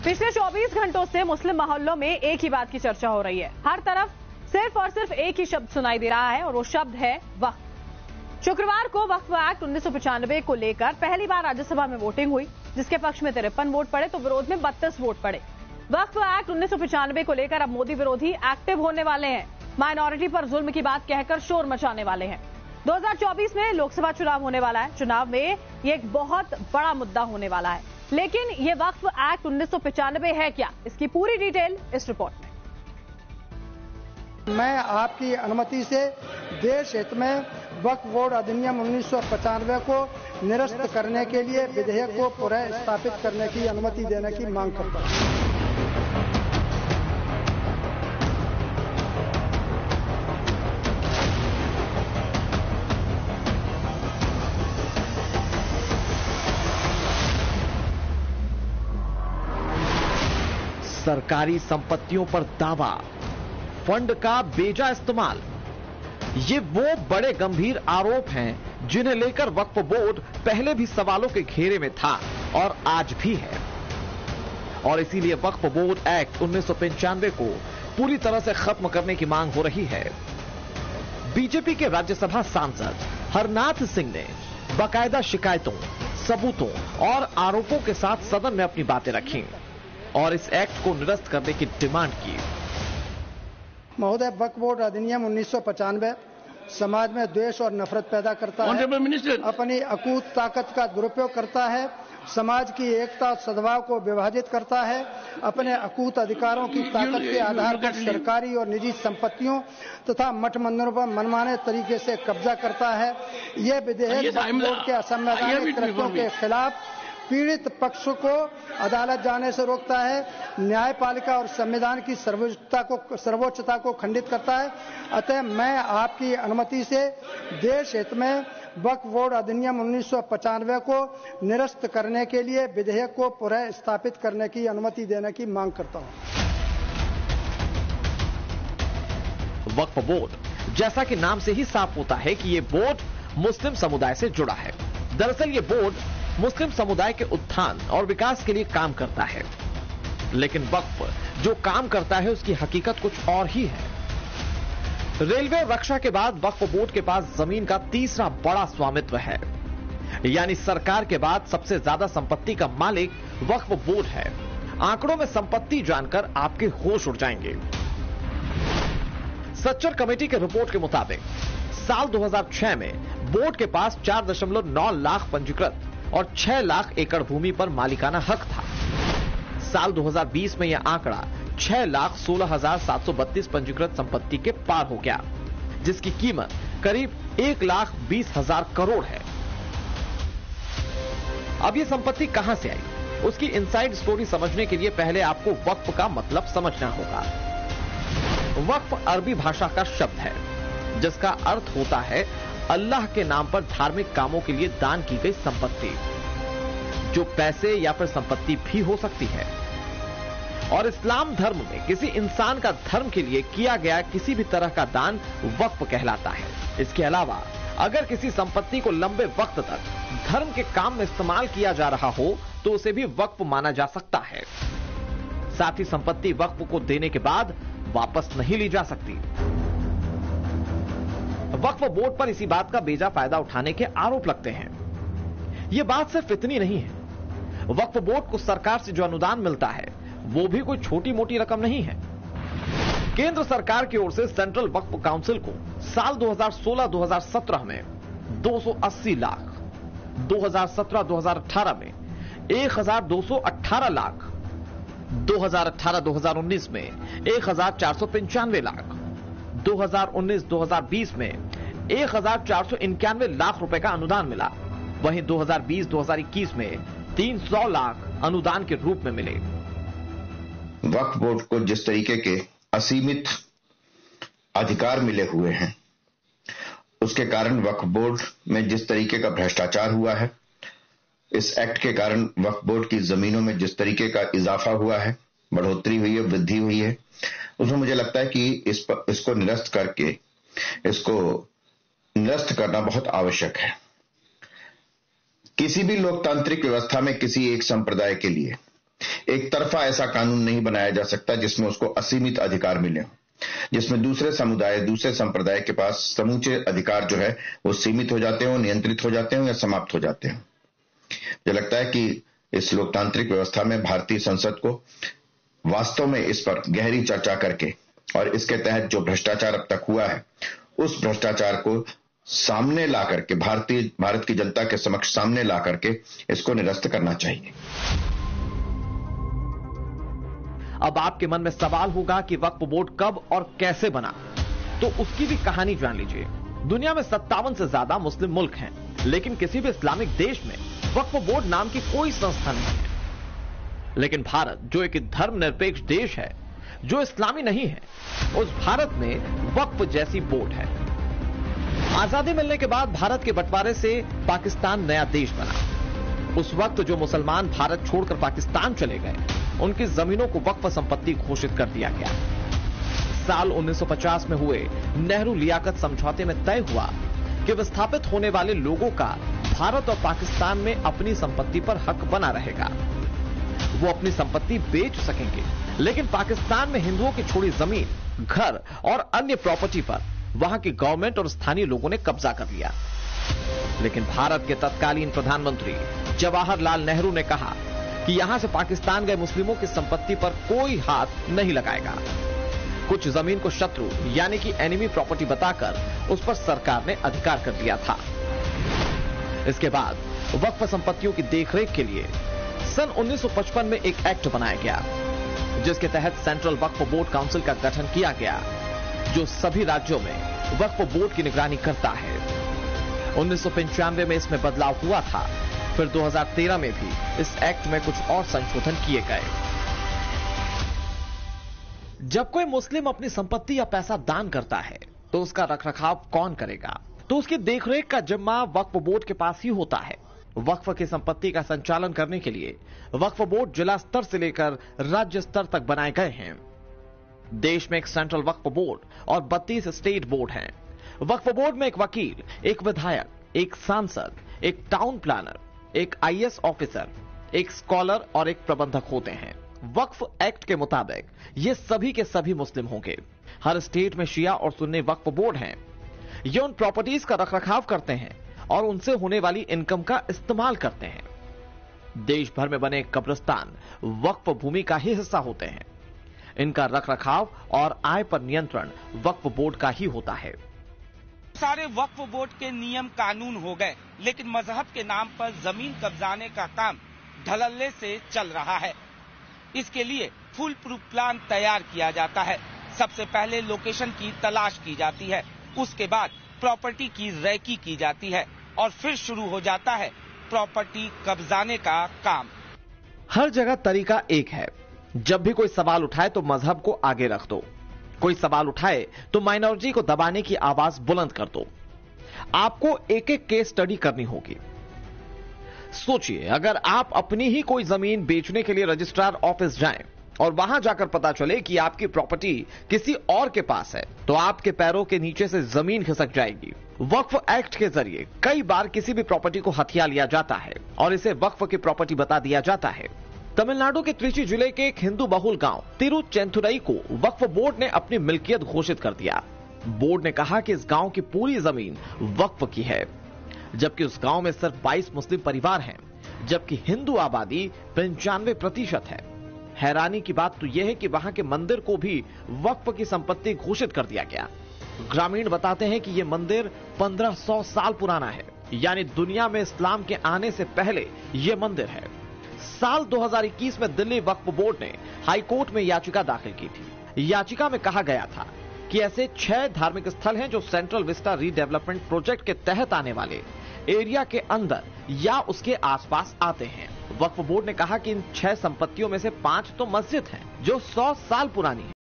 पिछले 24 घंटों से मुस्लिम मोहल्लों में एक ही बात की चर्चा हो रही है। हर तरफ सिर्फ और सिर्फ एक ही शब्द सुनाई दे रहा है और वो शब्द है वक्फ। शुक्रवार को वक्फ एक्ट 1995 को लेकर पहली बार राज्यसभा में वोटिंग हुई, जिसके पक्ष में 53 वोट पड़े तो विरोध में 32 वोट पड़े। वक्फ एक्ट 1995 को लेकर अब मोदी विरोधी एक्टिव होने वाले हैं। माइनॉरिटी पर जुल्म की बात कहकर शोर मचाने वाले हैं। 2024 में लोकसभा चुनाव होने वाला है। चुनाव में ये एक बहुत बड़ा मुद्दा होने वाला है। लेकिन ये वक्फ एक्ट 1995 है क्या, इसकी पूरी डिटेल इस रिपोर्ट में। मैं आपकी अनुमति से देश हित में वक्फ बोर्ड अधिनियम 1995 को निरस्त करने के लिए विधेयक को पुनः स्थापित करने की अनुमति देने की मांग करता हूं। सरकारी संपत्तियों पर दावा, फंड का बेजा इस्तेमाल, ये वो बड़े गंभीर आरोप हैं जिन्हें लेकर वक्फ बोर्ड पहले भी सवालों के घेरे में था और आज भी है। और इसीलिए वक्फ बोर्ड एक्ट 1995 को पूरी तरह से खत्म करने की मांग हो रही है। बीजेपी के राज्यसभा सांसद हरनाथ सिंह ने बाकायदा शिकायतों, सबूतों और आरोपों के साथ सदन में अपनी बातें रखी और इस एक्ट को निरस्त करने की डिमांड की। महोदय, वक्फ बोर्ड अधिनियम 1995 समाज में द्वेष और नफरत पैदा करता है, अपनी अकूत ताकत का दुरुपयोग करता है, समाज की एकता और सद्भाव को विभाजित करता है, अपने अकूत अधिकारों की ताकत के आधार पर सरकारी और निजी संपत्तियों तथा मठ मंदिरों पर मनमाने तरीके से कब्जा करता है। यह विधेयक वक्फ बोर्ड के असंवैधानिक कृत्यों के खिलाफ पीड़ित पक्ष को अदालत जाने से रोकता है, न्यायपालिका और संविधान की सर्वोच्चता को खंडित करता है। अतः मैं आपकी अनुमति से देश हित में वक्फ बोर्ड अधिनियम 1995 को निरस्त करने के लिए विधेयक को पुनः स्थापित करने की अनुमति देने की मांग करता हूं। वक्फ बोर्ड, जैसा कि नाम से ही साफ होता है कि ये बोर्ड मुस्लिम समुदाय से जुड़ा है। दरअसल ये बोर्ड मुस्लिम समुदाय के उत्थान और विकास के लिए काम करता है, लेकिन वक्फ जो काम करता है उसकी हकीकत कुछ और ही है। रेलवे और रक्षा के बाद वक्फ बोर्ड के पास जमीन का तीसरा बड़ा स्वामित्व है, यानी सरकार के बाद सबसे ज्यादा संपत्ति का मालिक वक्फ बोर्ड है। आंकड़ों में संपत्ति जानकर आपके होश उड़ जाएंगे। सच्चर कमेटी के रिपोर्ट के मुताबिक साल 2006 में बोर्ड के पास 4.9 लाख पंजीकृत और 6 लाख एकड़ भूमि पर मालिकाना हक था। साल 2020 में यह आंकड़ा 6,16,732 पंजीकृत संपत्ति के पार हो गया, जिसकी कीमत करीब 1,20,000 करोड़ है। अब यह संपत्ति कहां से आई, उसकी इनसाइड स्टोरी समझने के लिए पहले आपको वक्फ का मतलब समझना होगा। वक्फ अरबी भाषा का शब्द है, जिसका अर्थ होता है अल्लाह के नाम पर धार्मिक कामों के लिए दान की गई संपत्ति, जो पैसे या फिर संपत्ति भी हो सकती है। और इस्लाम धर्म में किसी इंसान का धर्म के लिए किया गया किसी भी तरह का दान वक्फ कहलाता है। इसके अलावा अगर किसी संपत्ति को लंबे वक्त तक धर्म के काम में इस्तेमाल किया जा रहा हो तो उसे भी वक्फ माना जा सकता है। साथ ही संपत्ति वक्फ को देने के बाद वापस नहीं ली जा सकती। वक्फ बोर्ड पर इसी बात का बेजा फायदा उठाने के आरोप लगते हैं। यह बात सिर्फ इतनी नहीं है। वक्फ बोर्ड को सरकार से जो अनुदान मिलता है वो भी कोई छोटी मोटी रकम नहीं है। केंद्र सरकार की ओर से सेंट्रल वक्फ काउंसिल को साल 2016-2017 में 280 लाख, 2017-2018 में 1,218 लाख, 2018-2019 में 1,495 लाख, 2019-2020 में 1,491 लाख रुपए का अनुदान मिला। वहीं 2020-2021 में 300 लाख अनुदान के रूप में मिले। वक्फ बोर्ड को जिस तरीके के असीमित अधिकार मिले हुए हैं, उसके कारण वक्फ बोर्ड में जिस तरीके का भ्रष्टाचार हुआ है, इस एक्ट के कारण वक्फ बोर्ड की जमीनों में जिस तरीके का इजाफा हुआ है, बढ़ोतरी हुई है, वृद्धि हुई है, उसमें मुझे लगता है कि इसको निरस्त करके इसको निरस्त करना बहुत आवश्यक है। किसी भी लोकतांत्रिक व्यवस्था में किसी एक संप्रदाय के लिए एक तरफा ऐसा कानून नहीं बनाया जा सकता जिसमें उसको असीमित अधिकार मिले, जिसमें दूसरे समुदाय, दूसरे संप्रदाय के पास समूचे अधिकार जो है वो सीमित हो जाते हो, नियंत्रित हो जाते हो या समाप्त हो जाते हैं। मुझे लगता है कि इस लोकतांत्रिक व्यवस्था में भारतीय संसद को वास्तव में इस पर गहरी चर्चा करके और इसके तहत जो भ्रष्टाचार अब तक हुआ है उस भ्रष्टाचार को सामने ला करके भारत की जनता के समक्ष सामने ला करके इसको निरस्त करना चाहिए। अब आपके मन में सवाल होगा कि वक्फ बोर्ड कब और कैसे बना, तो उसकी भी कहानी जान लीजिए। दुनिया में 57 से ज्यादा मुस्लिम मुल्क हैं, लेकिन किसी भी इस्लामिक देश में वक्फ बोर्ड नाम की कोई संस्था नहीं है। लेकिन भारत, जो एक धर्मनिरपेक्ष देश है, जो इस्लामी नहीं है, उस भारत में वक्फ जैसी बोर्ड है। आजादी मिलने के बाद भारत के बंटवारे से पाकिस्तान नया देश बना। उस वक्त जो मुसलमान भारत छोड़कर पाकिस्तान चले गए, उनकी जमीनों को वक्फ संपत्ति घोषित कर दिया गया। साल 1950 में हुए नेहरू लियाकत समझौते में तय हुआ कि विस्थापित होने वाले लोगों का भारत और पाकिस्तान में अपनी संपत्ति पर हक बना रहेगा। वो अपनी संपत्ति बेच सकेंगे, लेकिन पाकिस्तान में हिंदुओं की छोड़ी जमीन, घर और अन्य प्रॉपर्टी पर वहां की गवर्नमेंट और स्थानीय लोगों ने कब्जा कर लिया। लेकिन भारत के तत्कालीन प्रधानमंत्री जवाहरलाल नेहरू ने कहा कि यहां से पाकिस्तान गए मुस्लिमों की संपत्ति पर कोई हाथ नहीं लगाएगा। कुछ जमीन को शत्रु यानी कि एनिमी प्रॉपर्टी बताकर उस पर सरकार ने अधिकार कर दिया था। इसके बाद वक्फ संपत्तियों की देखरेख के लिए सन 1955 में एक एक्ट बनाया गया, जिसके तहत सेंट्रल वक्फ बोर्ड काउंसिल का गठन किया गया, जो सभी राज्यों में वक्फ बोर्ड की निगरानी करता है। 1995 में इसमें बदलाव हुआ था, फिर 2013 में भी इस एक्ट में कुछ और संशोधन किए गए। जब कोई मुस्लिम अपनी संपत्ति या पैसा दान करता है तो उसका रखरखाव कौन करेगा? तो उसकी देखरेख का जिम्मा वक्फ बोर्ड के पास ही होता है। वक्फ की संपत्ति का संचालन करने के लिए वक्फ बोर्ड जिला स्तर से लेकर राज्य स्तर तक बनाए गए हैं। देश में एक सेंट्रल वक्फ बोर्ड और 32 स्टेट बोर्ड हैं। वक्फ बोर्ड में एक वकील, एक विधायक, एक सांसद, एक टाउन प्लानर, एक आईएएस ऑफिसर, एक स्कॉलर और एक प्रबंधक होते हैं। वक्फ एक्ट के मुताबिक ये सभी के सभी मुस्लिम होंगे। हर स्टेट में शिया और सुन्नी वक्फ बोर्ड हैं। ये उन प्रॉपर्टीज का रखरखाव करते हैं और उनसे होने वाली इनकम का इस्तेमाल करते हैं। देश भर में बने कब्रिस्तान वक्फ भूमि का ही हिस्सा होते हैं। इनका रखरखाव और आय पर नियंत्रण वक्फ बोर्ड का ही होता है। सारे वक्फ बोर्ड के नियम कानून हो गए, लेकिन मजहब के नाम पर जमीन कब्जाने का काम ढलल्ले से चल रहा है। इसके लिए फुल प्रूफ प्लान तैयार किया जाता है। सबसे पहले लोकेशन की तलाश की जाती है, उसके बाद प्रॉपर्टी की रैकी की जाती है और फिर शुरू हो जाता है प्रॉपर्टी कब्जाने का काम। हर जगह तरीका एक है। जब भी कोई सवाल उठाए तो मजहब को आगे रख दो। कोई सवाल उठाए तो माइनॉरिटी को दबाने की आवाज बुलंद कर दो। आपको एक एक केस स्टडी करनी होगी। सोचिए, अगर आप अपनी ही कोई जमीन बेचने के लिए रजिस्ट्रार ऑफिस जाएं और वहां जाकर पता चले कि आपकी प्रॉपर्टी किसी और के पास है, तो आपके पैरों के नीचे से जमीन खिसक जाएगी। वक्फ एक्ट के जरिए कई बार किसी भी प्रॉपर्टी को हथिया लिया जाता है और इसे वक्फ की प्रॉपर्टी बता दिया जाता है। तमिलनाडु के त्रिची जिले के एक हिंदू बहुल गांव तिरुचेंथुरई को वक्फ बोर्ड ने अपनी मिल्कियत घोषित कर दिया। बोर्ड ने कहा कि इस गांव की पूरी जमीन वक्फ की है, जबकि उस गांव में सिर्फ 22 मुस्लिम परिवार हैं, जबकि हिंदू आबादी 95% है। हैरानी की बात तो यह है कि वहां के मंदिर को भी वक्फ की संपत्ति घोषित कर दिया गया। ग्रामीण बताते हैं कि यह मंदिर 1500 साल पुराना है, यानी दुनिया में इस्लाम के आने से पहले यह मंदिर है। साल 2021 में दिल्ली वक्फ बोर्ड ने हाईकोर्ट में याचिका दाखिल की थी। याचिका में कहा गया था कि ऐसे 6 धार्मिक स्थल हैं जो सेंट्रल विस्टा रीडेवलपमेंट प्रोजेक्ट के तहत आने वाले एरिया के अंदर या उसके आसपास आते हैं। वक्फ बोर्ड ने कहा कि इन 6 संपत्तियों में से 5 तो मस्जिद हैं जो 100 साल पुरानी है।